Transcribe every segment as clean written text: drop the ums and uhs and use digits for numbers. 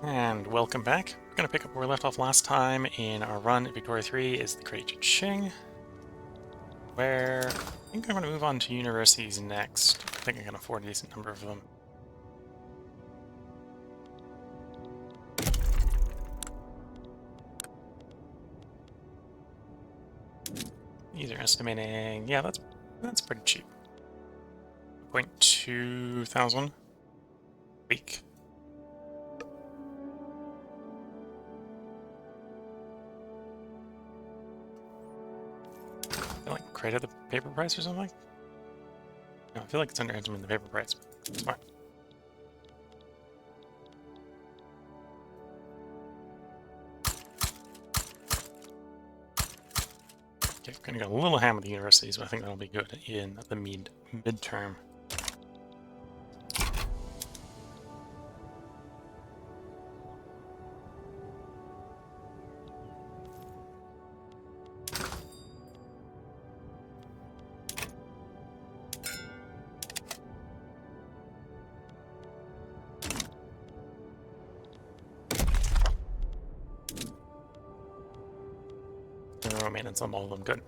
And welcome back. We're going to pick up where we left off last time in our run at Victoria 3 is the Great Qing, where I think I'm going to move on to universities next. I think I can afford a decent number of them. These are estimating, yeah, that's pretty cheap. 0.2 thousand a week. I like credit the paper price or something? No, I feel like it's underestimating the paper price. It's fine. Okay, we're gonna go a little ham with the universities, but I think that'll be good in the midterm. Zero maintenance on all of them, good.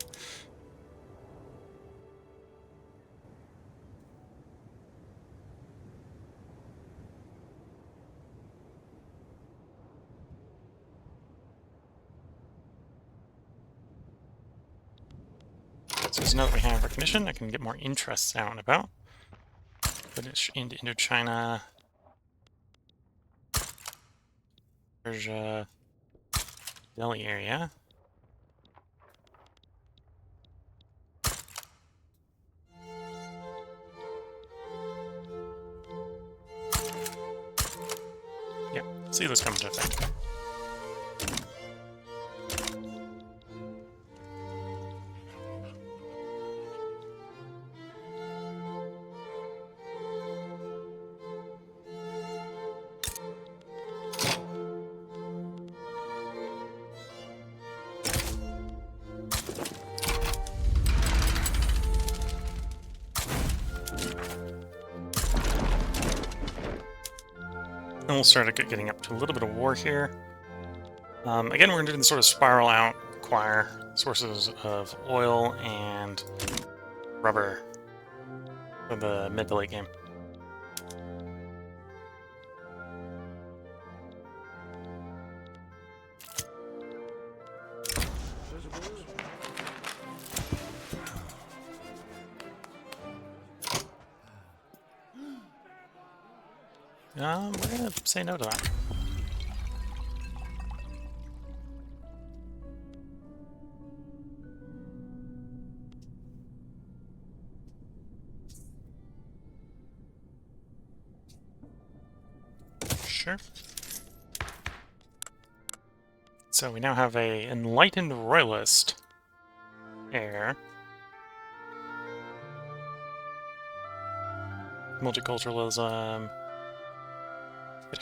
So now that we have recognition, I can get more interests out and about. Put it into Indochina, Persia, Delhi area. Yeah, see those come into effect. And we'll start getting up to a little bit of war here. Again, we're going to do the sort of spiral out, acquire sources of oil and rubber for the mid to late game. We're going to say no to that. Sure. So we now have a enlightened royalist heir. Multiculturalism,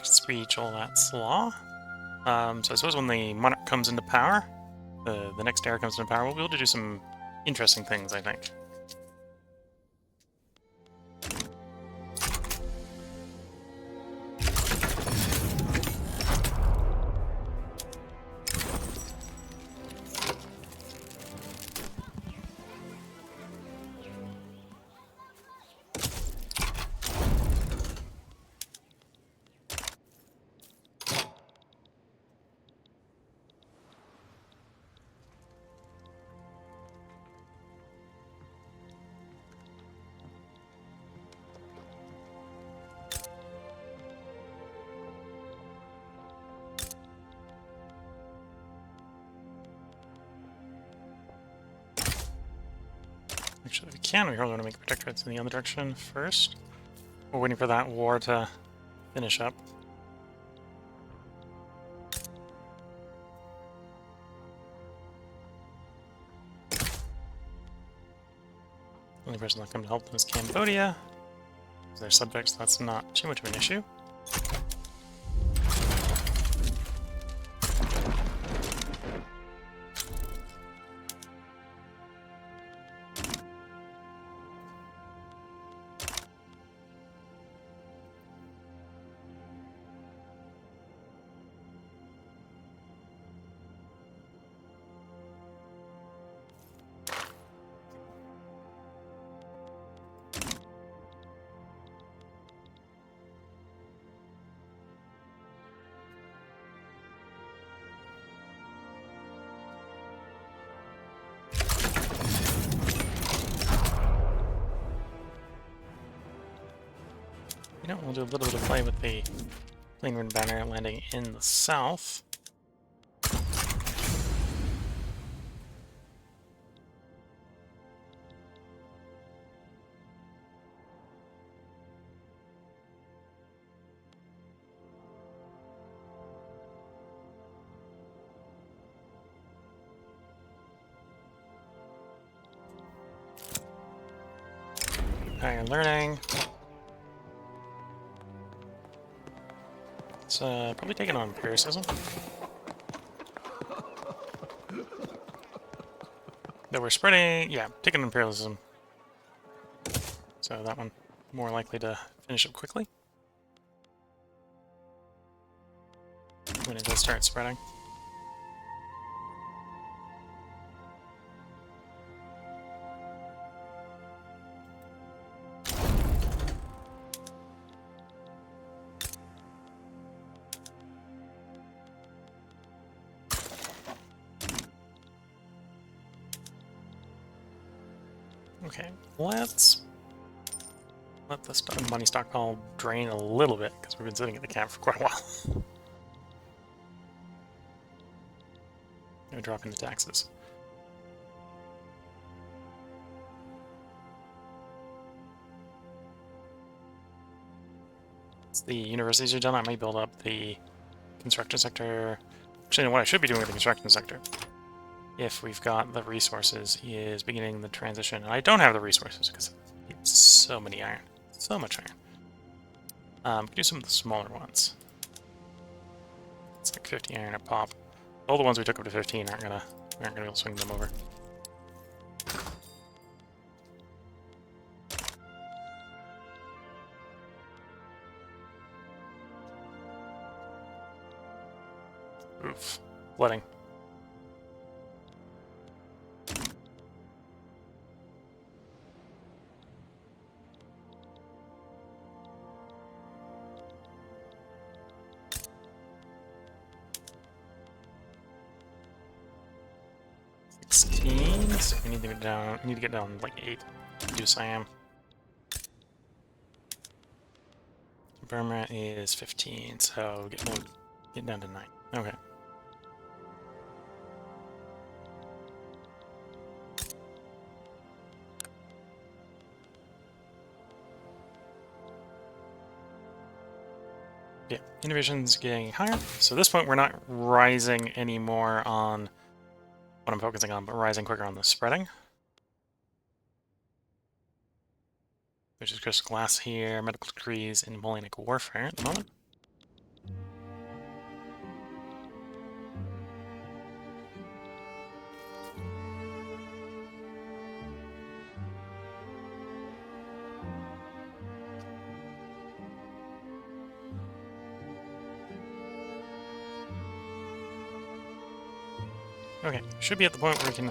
speech, all that slaw. So I suppose when the monarch comes into power, the next heir comes into power, we'll be able to do some interesting things, I think. Actually, if we can, we probably want to make protectorates in the other direction first. We're waiting for that war to finish up. The only person that come to help them is Cambodia. They're subjects, that's not too much of an issue. No, we'll do a little bit of play with the Clean Wind banner landing in the south. Higher learning. It's probably taking on empiricism. That we're spreading, yeah, taking imperialism. So that one more likely to finish up quickly when it does start spreading. Okay, let's let the money stockpile drain a little bit, because we've been sitting at the camp for quite a while. We're dropping the taxes. Once the universities are done, I might build up the construction sector. Actually, what I should be doing with the construction sector, if we've got the resources, is beginning the transition. And I don't have the resources because it's so many iron. So much iron. Do some of the smaller ones. It's like 50 iron a pop. All the ones we took up to 15 aren't gonna be able to swing them over. Oof. Flooding. So we need to get down. We need to get down like 8. Do Siam. Burma is 15, so get down to 9. Okay. Yeah, innovation's getting higher. So at this point, we're not rising anymore on what I'm focusing on, but rising quicker on the spreading. Which is crystal glass here, medical degrees, and Napoleonic warfare at the moment. Okay, should be at the point where we can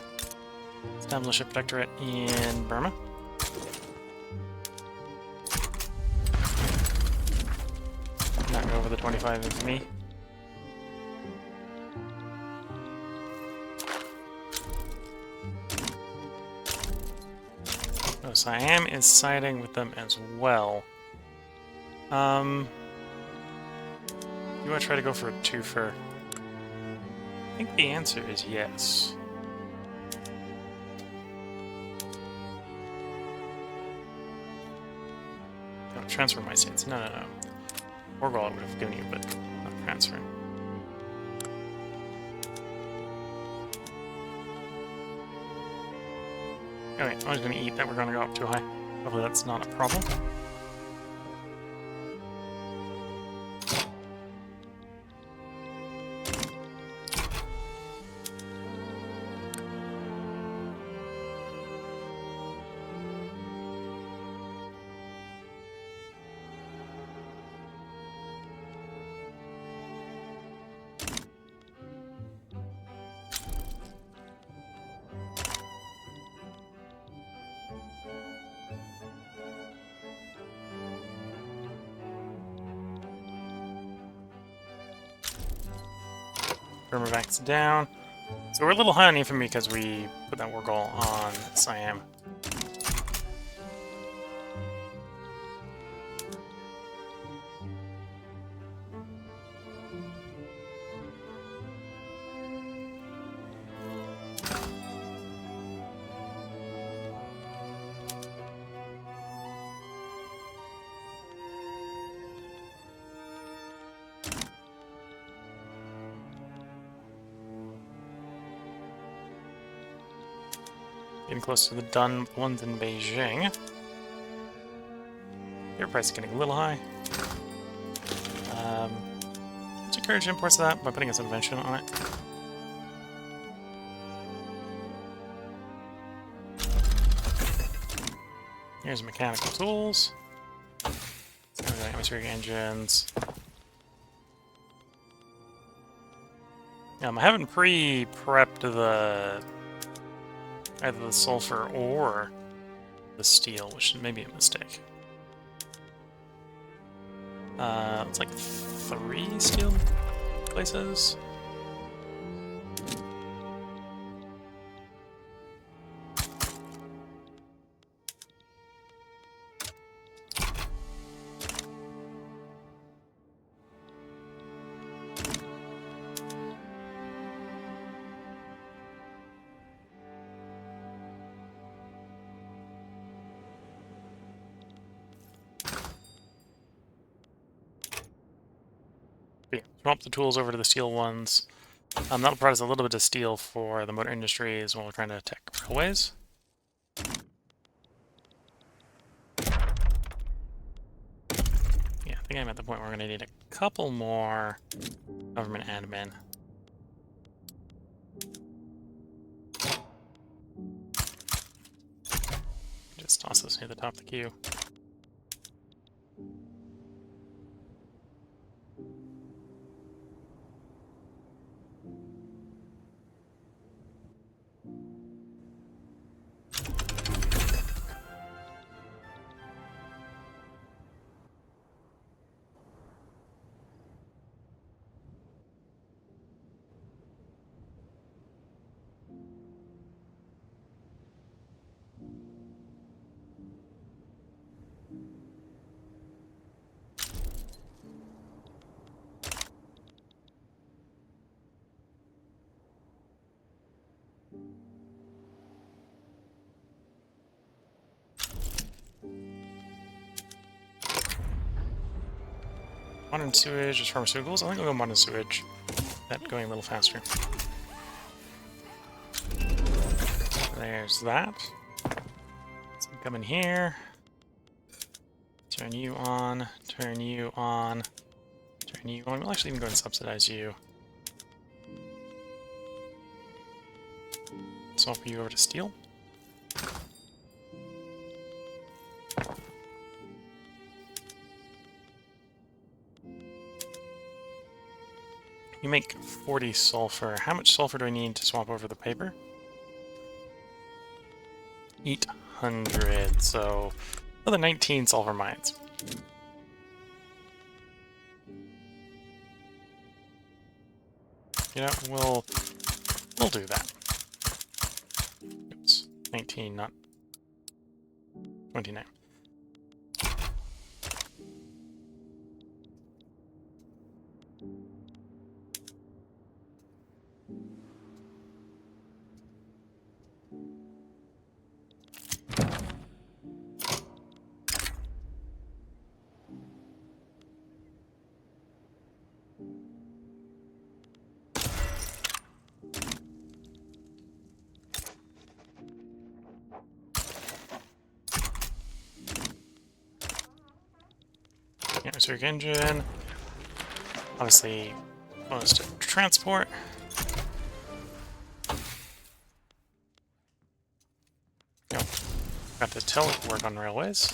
establish a protectorate in Burma. Not go over the 25 of me. Oh, Siam is siding with them as well. You want to try to go for a twofer? I think the answer is yes. No, transfer my states. No. Orgol I would have given you, but not transferring. Okay, I was going to eat that. We're going to go up too high. Hopefully that's not a problem. Burma backs down. So we're a little high on infamy because we put that war goal on Siam. Getting close to the done ones in Beijing. Their price is getting a little high. Let's encourage imports of that by putting a subvention on it. Here's mechanical tools. Atmospheric engines. I haven't pre-prepped either the sulfur or the steel, which may be a mistake. It's like 3 steel places. Yeah, swap the tools over to the steel ones. That'll provide us a little bit of steel for the motor industries while we're trying to tech railways. Yeah, I think I'm at the point where we're going to need a couple more government admin. Just toss this near the top of the queue. Modern sewage is pharmaceuticals. I think I'll go modern sewage. That going a little faster. There's that. So come in here. Turn you on. Turn you on. Turn you on. We'll actually even go and subsidize you. Swap you over to steel. You make 40 sulfur. How much sulfur do I need to swap over the paper? 800, so another 19 sulfur mines. You know, we'll do that. Oops, 19, not 29. Atmospheric engine. Obviously, bonus to transport. Nope. Got to tell it to work on railways.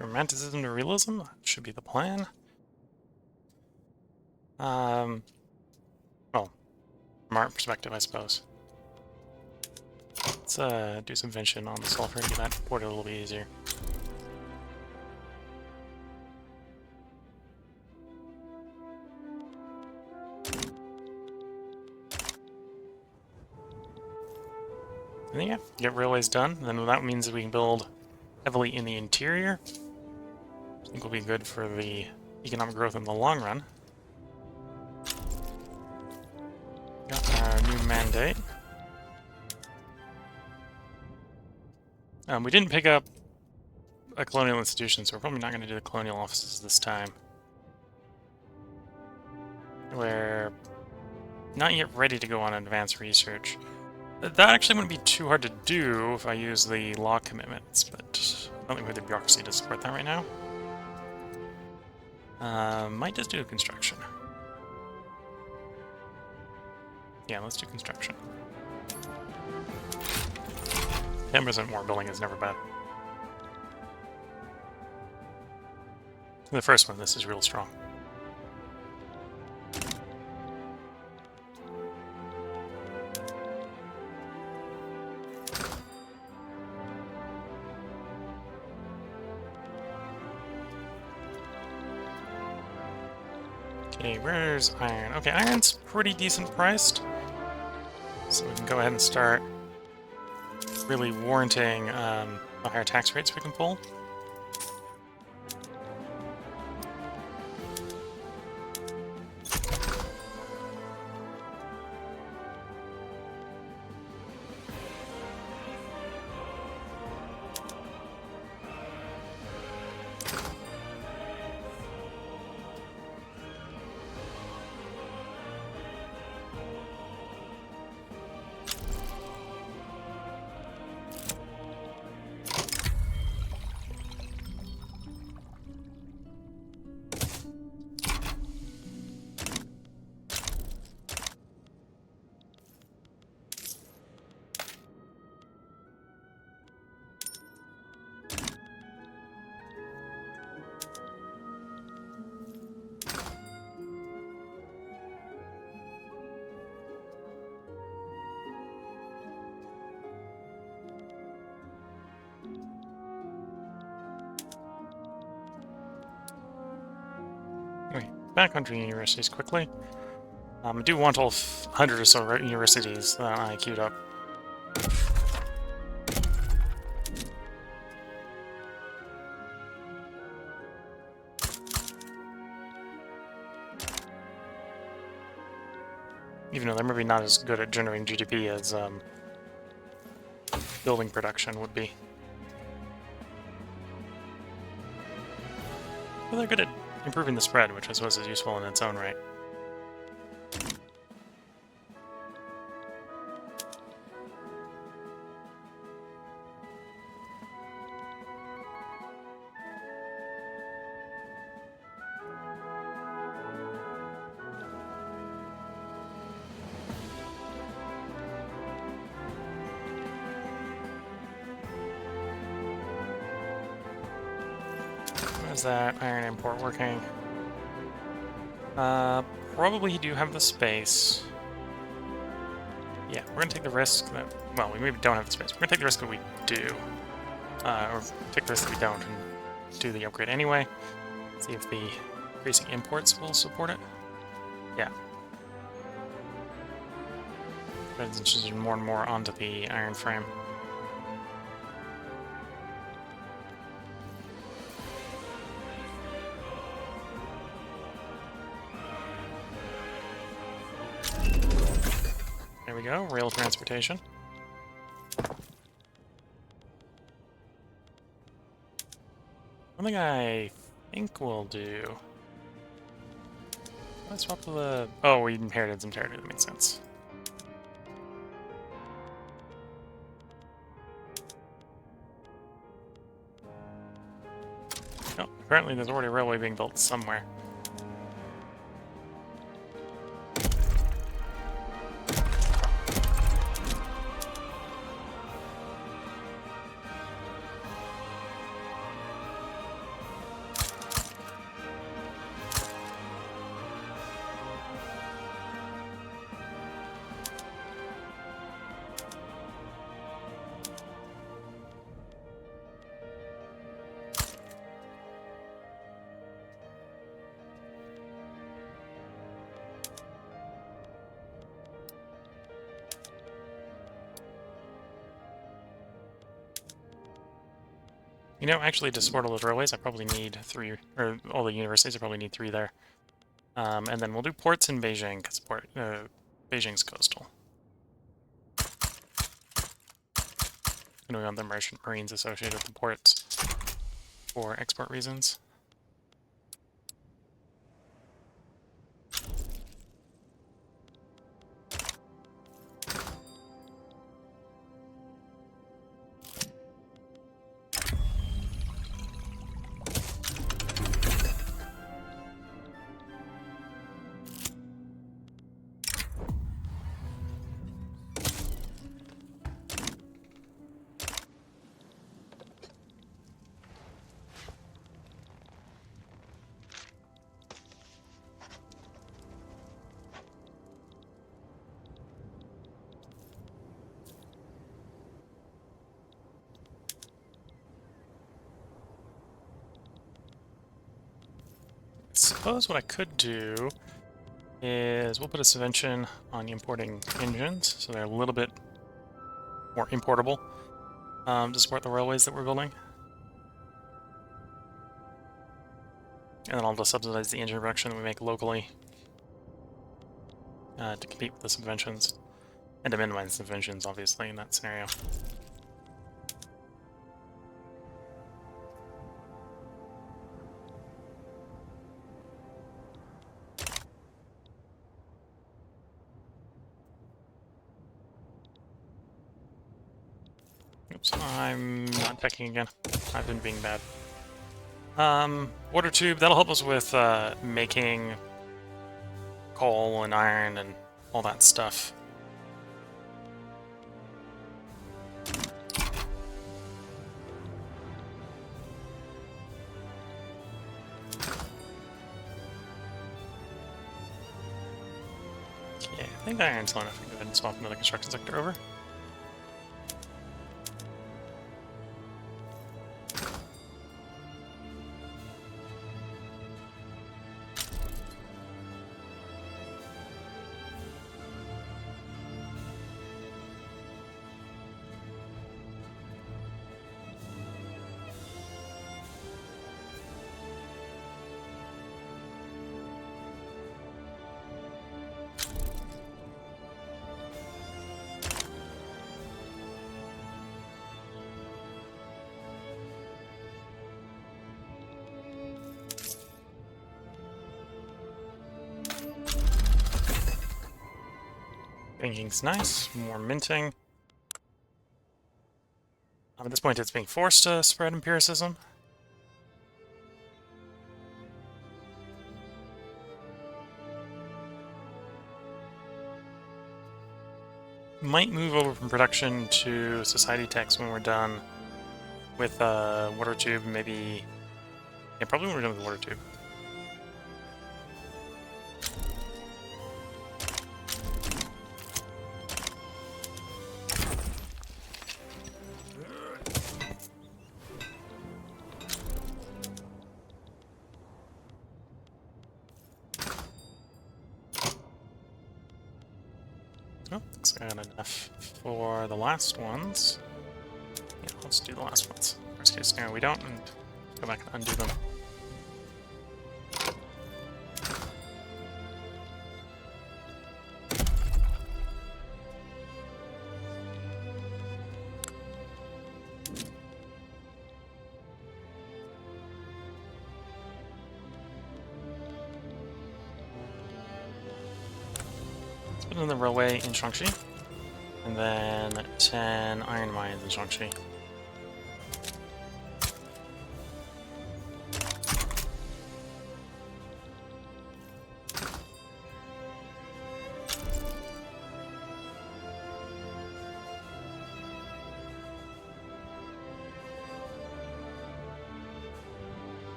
Romanticism to realism should be the plan. Well, from our perspective, I suppose. Let's do some invention on the sulfur to get that port a little bit easier. And yeah, get railways done, then that means that we can build heavily in the interior. I think will be good for the economic growth in the long run. Got our new mandate. We didn't pick up a colonial institution, so we're probably not going to do the colonial offices this time. We're not yet ready to go on advanced research. That actually wouldn't be too hard to do if I use the law commitments, but I don't think we have the bureaucracy to support that right now. Might just do construction. Yeah, let's do construction. 10% more building is never bad. The first one, this is real strong. Okay, where's iron? Okay, iron's pretty decent priced. So we can go ahead and start really warranting the higher tax rates we can pull. Okay, backcountry universities quickly. I do want all 100 or so universities that I queued up. Even though they're maybe not as good at generating GDP as building production would be. But they're good at improving the spread, which I suppose is useful in its own right. Is that iron import working? Probably do have the space. Yeah, we're gonna take the risk that, well, we maybe don't have the space. We're gonna take the risk that we do. Or take the risk that we don't and do the upgrade anyway. See if the increasing imports will support it. Yeah. Transitions more and more onto the iron frame. There we go, rail transportation. One thing I think we'll do... Let's swap to the... Oh, we inherited some territory, that makes sense. Oh, apparently there's already a railway being built somewhere. You know, actually, to support all those railways, I probably need 3, or all the universities, I probably need 3 there. And then we'll do ports in Beijing, because Beijing's coastal. And we want the merchant marines associated with the ports for export reasons. I suppose what I could do is we'll put a subvention on importing engines, so they're a little bit more importable to support the railways that we're building. And then I'll just subsidize the engine production that we make locally to compete with the subventions, and to minimize subventions, obviously, in that scenario. Oops, I'm not checking again. I've been being bad. Water tube, that'll help us with making coal and iron and all that stuff. Yeah, I think iron's low enough to go ahead and swap another construction sector over. Banking's nice, more minting. At this point, it's being forced to spread empiricism. Might move over from production to society tax when we're done with water tube, maybe... Yeah, probably when we're done with water tube. Oh, looks like I got enough for the last ones. Yeah, let's do the last ones. Worst case scenario, we don't, and go back and undo them. Put in the railway in Shaanxi, and then 10 iron mines in Shaanxi.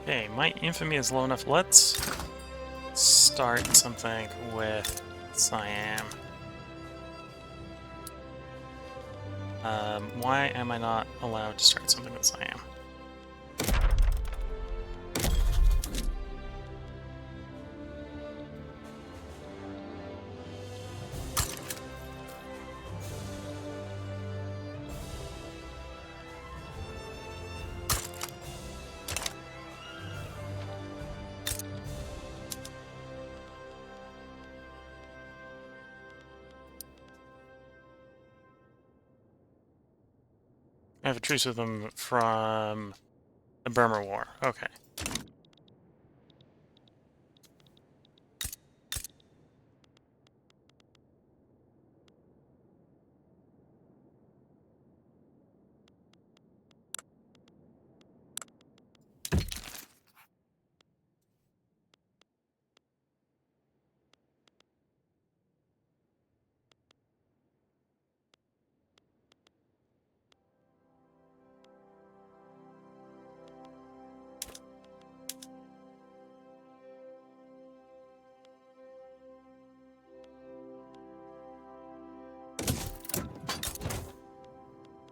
Okay, my infamy is low enough. Let's start something with Siam. Why am I not allowed to start something with Siam? I have a truce with them from the Burma War. Okay.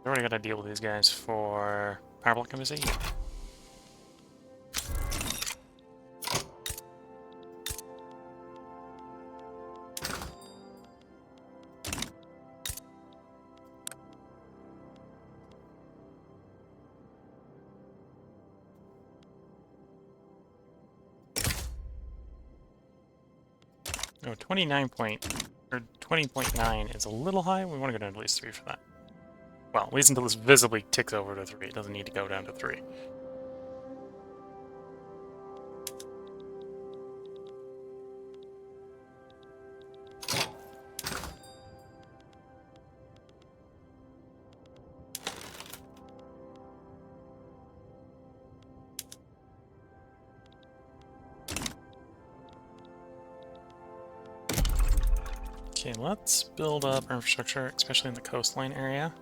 I already got to deal with these guys for power block embassy. Oh, 20.9 is a little high. We want to go down to at least 3 for that. Well, at least until this visibly ticks over to 3. It doesn't need to go down to 3. Okay, let's build up our infrastructure, especially in the coastline area.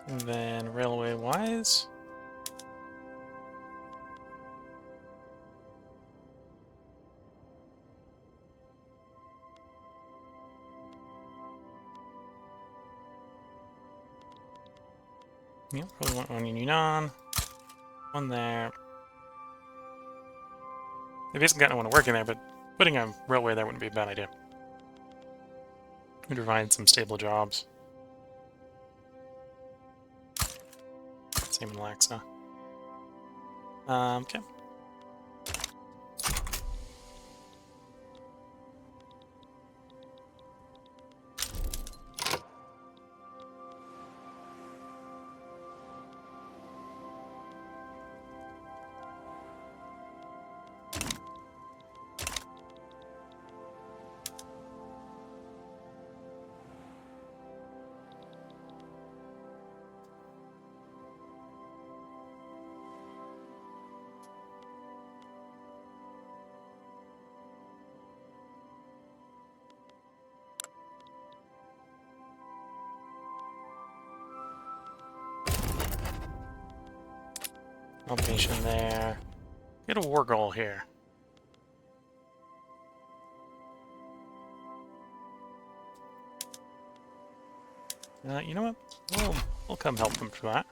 And then railway-wise, yeah, probably want one in Yunnan, one there. They basically got no one working there, but putting a railway there wouldn't be a bad idea. Would provide some stable jobs. Same in Laxa. Okay. Automation there. Get a war goal here. You know what? We'll come help them for that.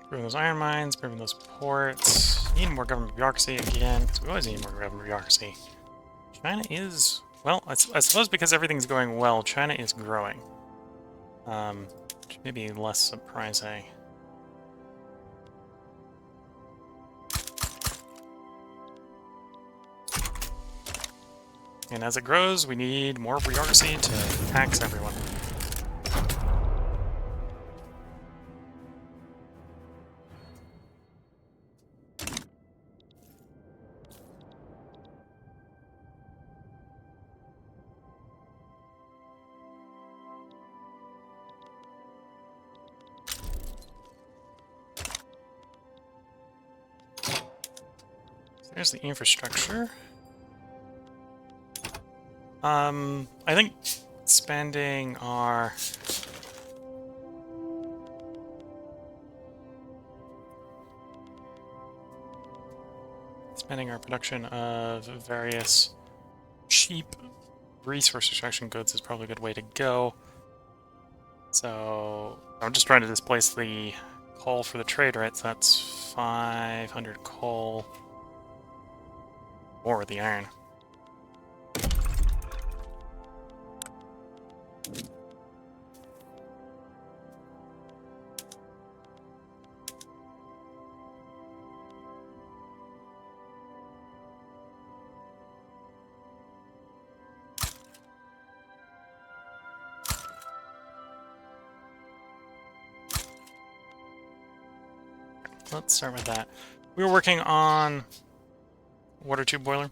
Improving those iron mines, improving those ports. Need more government bureaucracy again, because we always need more government bureaucracy. China is, well, I suppose because everything's going well, China is growing. Which may be less surprising. And as it grows, we need more bureaucracy to tax everyone. There's the infrastructure. I think spending our Expanding our production of various cheap resource extraction goods is probably a good way to go. So I'm just trying to displace the coal for the trade, right? So that's 500 coal. Or the iron. Let's start with that. We were working on water tube boiler.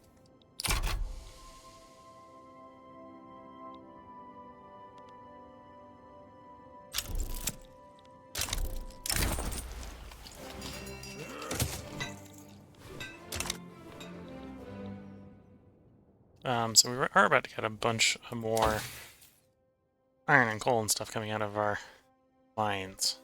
So we are about to get a bunch of more iron and coal and stuff coming out of our mines.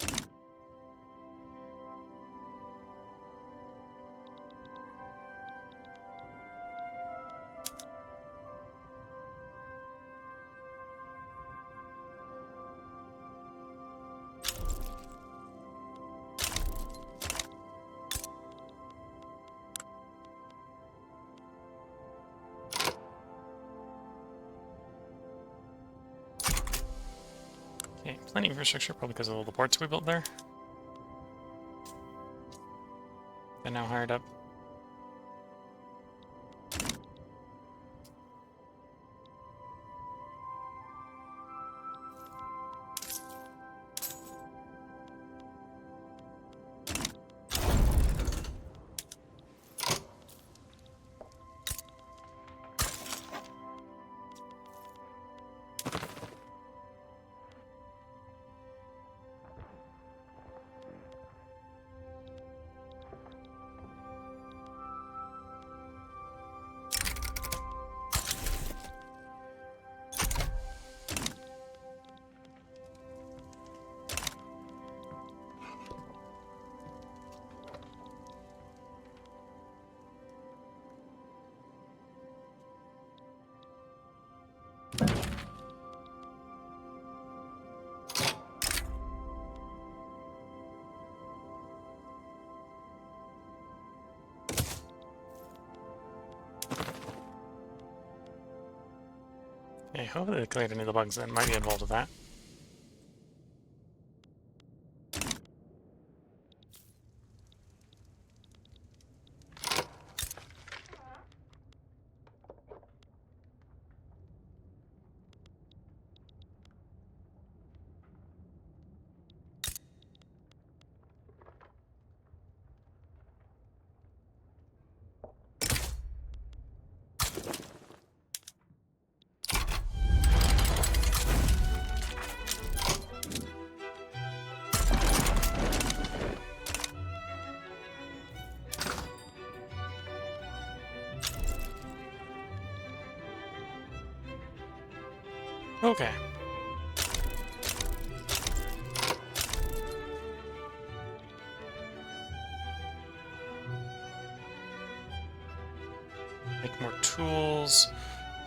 Okay, plenty of infrastructure, probably because of all the ports we built there. They're now hired up. Okay, hopefully they cleared any of the bugs that might be involved with that. Okay. Make more tools.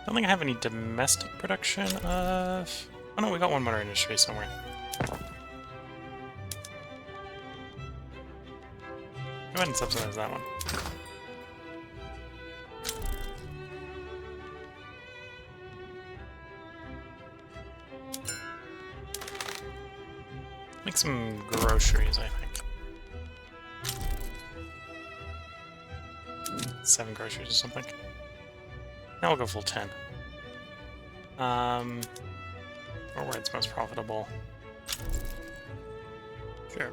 Don't think I have any domestic production of... Oh no, we got one motor industry somewhere. Go ahead and subsidize that one. Make some groceries, I think. 7 groceries or something. Now we'll go full 10. Or where it's most profitable. Sure.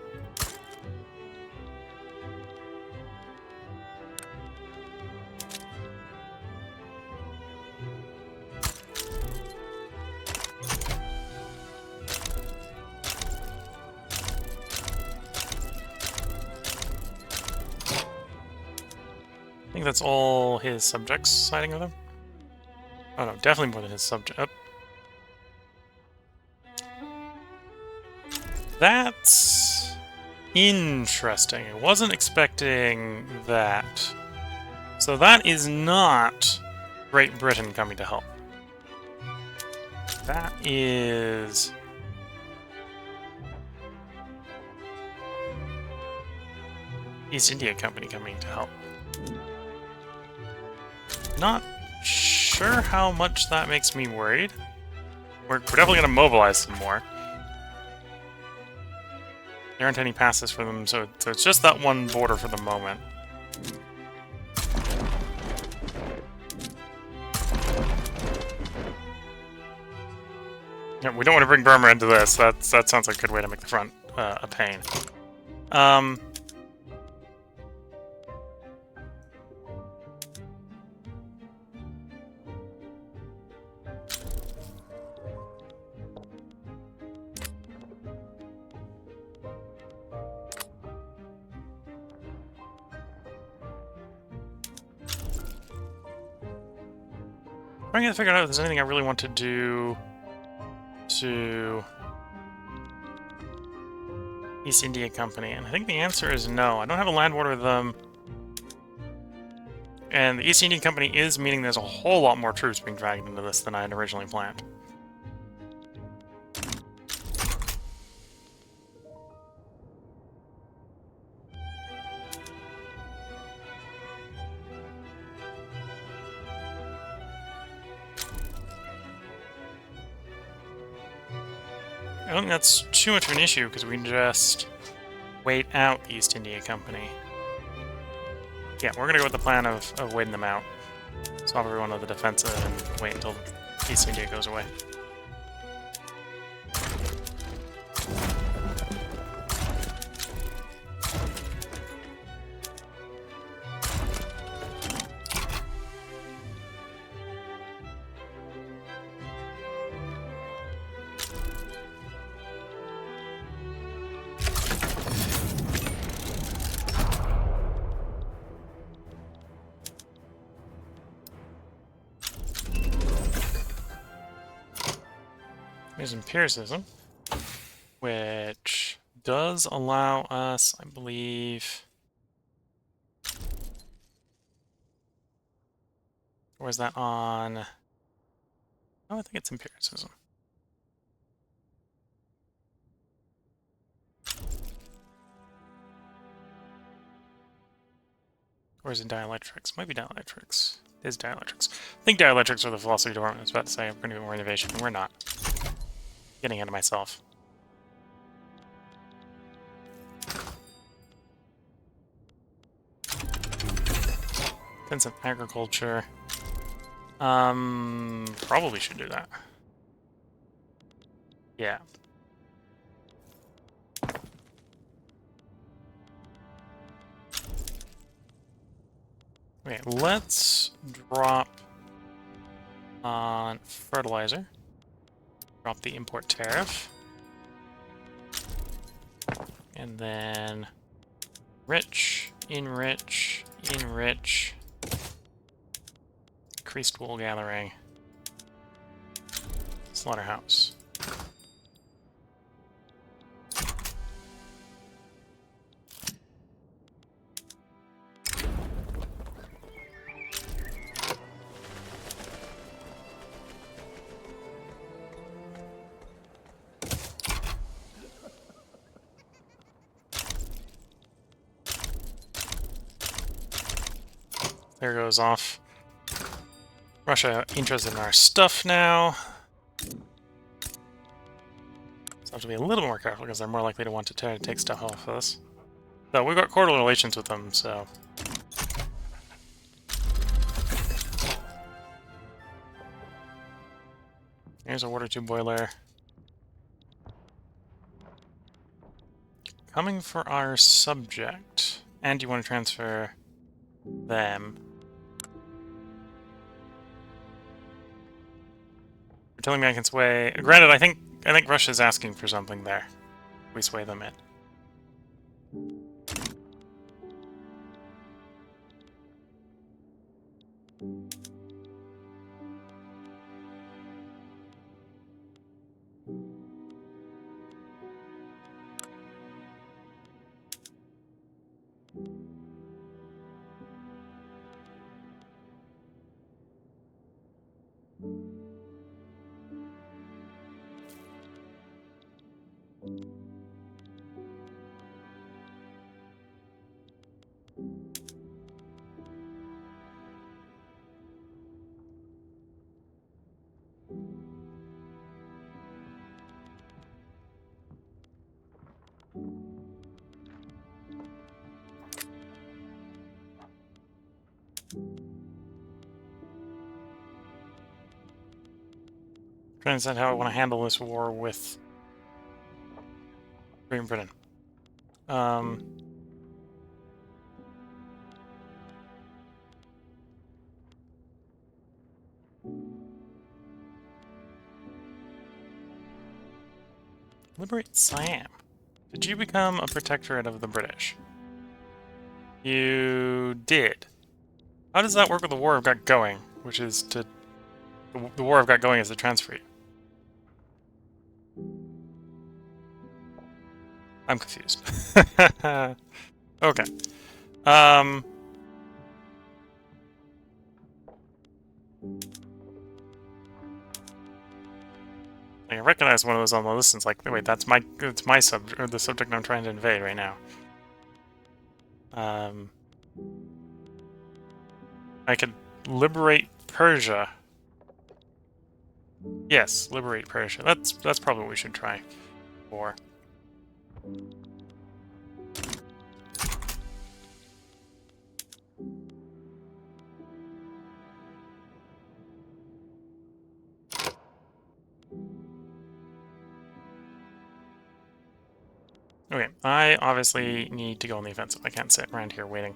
I think that's all his subjects siding with him. Oh no, definitely more than his subject. Oh. That's interesting. I wasn't expecting that. So So that is not Great Britain coming to help. That is... East India Company coming to help. Not sure how much that makes me worried. We're definitely going to mobilize some more. There aren't any passes for them, so it's just that one border for the moment. Yeah, we don't want to bring Burma into this. That sounds like a good way to make the front a pain. I'm going to figure out if there's anything I really want to do to East India Company, and I think the answer is no. I don't have a land border with them, and the East India Company is meaning there's a whole lot more troops being dragged into this than I had originally planned. I don't think that's too much of an issue, because we can just wait out the East India Company. Yeah, we're going to go with the plan of waiting them out. Swap everyone to the defensive and wait until East India goes away. There's empiricism, which does allow us, I believe... Or is that on... Oh, I think it's empiricism. Or is it dielectrics? Might be dielectrics. It is dielectrics. I think dielectrics are the philosophy department. I was about to say we're going to do more innovation, and we're not. Getting ahead of myself. Intensive agriculture. Probably should do that. Yeah. Okay, let's drop on fertilizer. Drop the import tariff. And then rich, enrich, enrich. Increased wool gathering. Slaughterhouse. There goes off. Russia interested in our stuff now. So I have to be a little more careful because they're more likely to want to try to take stuff off of us. So we've got cordial relations with them, so... Here's a water tube boiler. Coming for our subject. And you want to transfer them. You're telling me I can sway... Granted, I think Russia's asking for something there. We sway them in. Trying to decide how I want to handle this war with Great Britain. Liberate Siam. Did you become a protectorate of the British? You did. How does that work with the War I've got going? Which is to... The War I've got going is to transfer you. I'm confused. Okay. I recognize one of those on the list. It's like, wait, it's my subject, or the subject I'm trying to invade right now. I could liberate Persia. Yes, liberate Persia. That's probably what we should try for. Okay, I obviously need to go on the offensive. I can't sit around here waiting.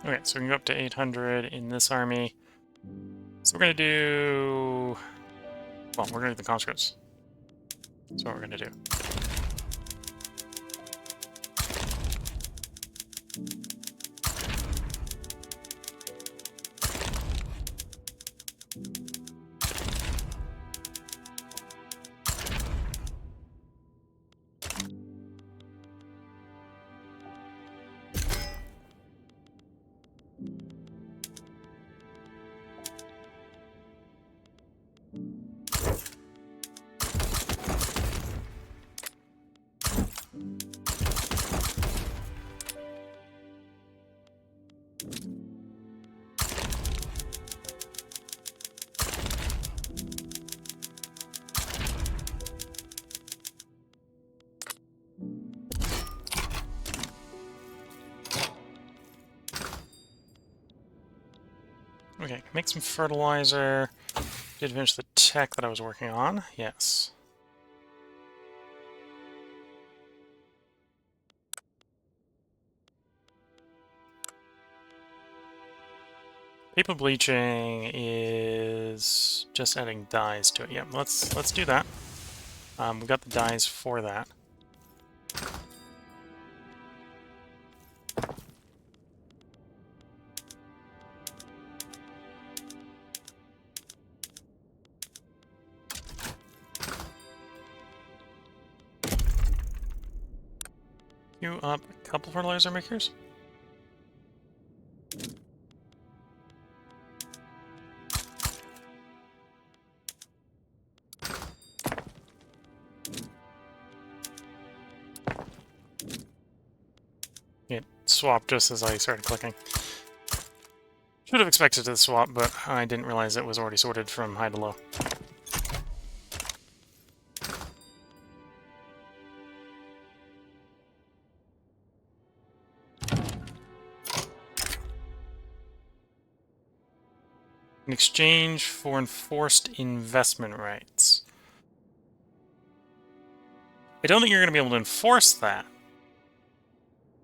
Okay, so we can go up to 800 in this army. So we're going to do... Well, we're going to do the conscripts. That's what we're going to do. Okay, make some fertilizer. Did finish the tech that I was working on. Yes. Paper bleaching is just adding dyes to it. Yeah, let's do that. We got the dyes for that. You up a couple fertilizer makers? It swapped just as I started clicking. Should have expected it to swap, but I didn't realize it was already sorted from high to low. In exchange for enforced investment rights. I don't think you're going to be able to enforce that.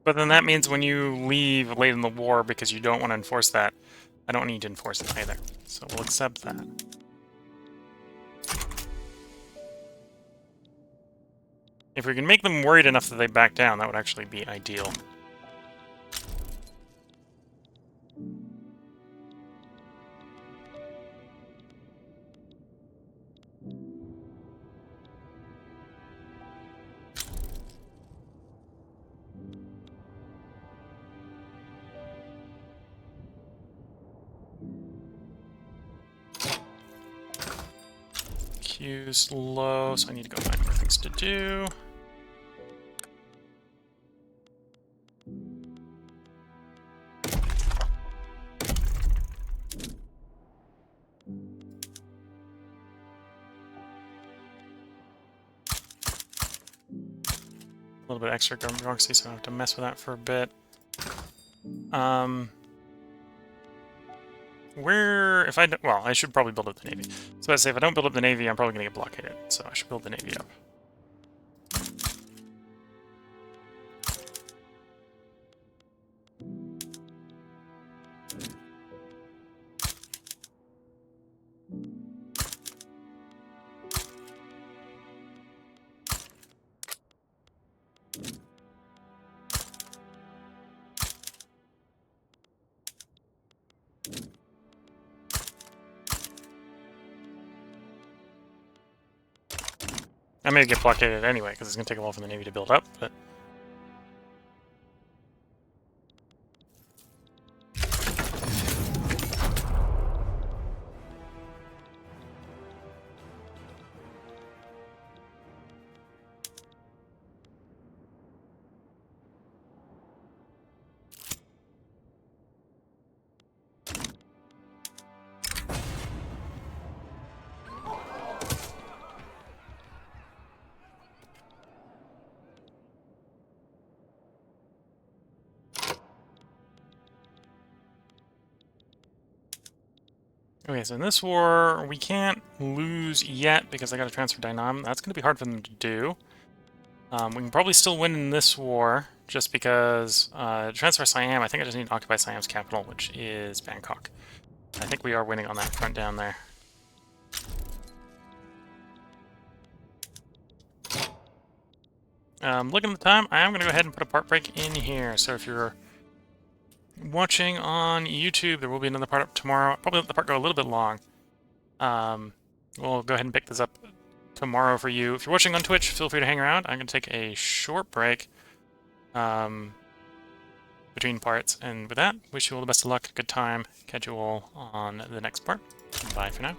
But then that means when you leave late in the war because you don't want to enforce that, I don't need to enforce it either. So we'll accept that. If we can make them worried enough that they back down, that would actually be ideal. fuse low, so I need to go find more things to do. A little bit extra government bureaucracy, so I don't have to mess with that for a bit. If I don't, well, I should probably build up the Navy. So I say if I don't build up the Navy, I'm probably going to get blockaded. So I should build the Navy up. I may get blockaded anyway, because it's going to take a while for the Navy to build up, but... Okay, so in this war, we can't lose yet because I got to transfer Dynam. That's going to be hard for them to do. We can probably still win in this war, just because transfer Siam, I think I just need to occupy Siam's capital, which is Bangkok. I think we are winning on that front down there. Looking at the time, I am going to go ahead and put a part break in here. So if you're watching on YouTube, there will be another part up tomorrow. Probably let the part go a little bit long. We'll go ahead and pick this up tomorrow for you. If you're watching on Twitch, feel free to hang around. I'm going to take a short break between parts. And with that, wish you all the best of luck, good time. Catch you all on the next part. Bye for now.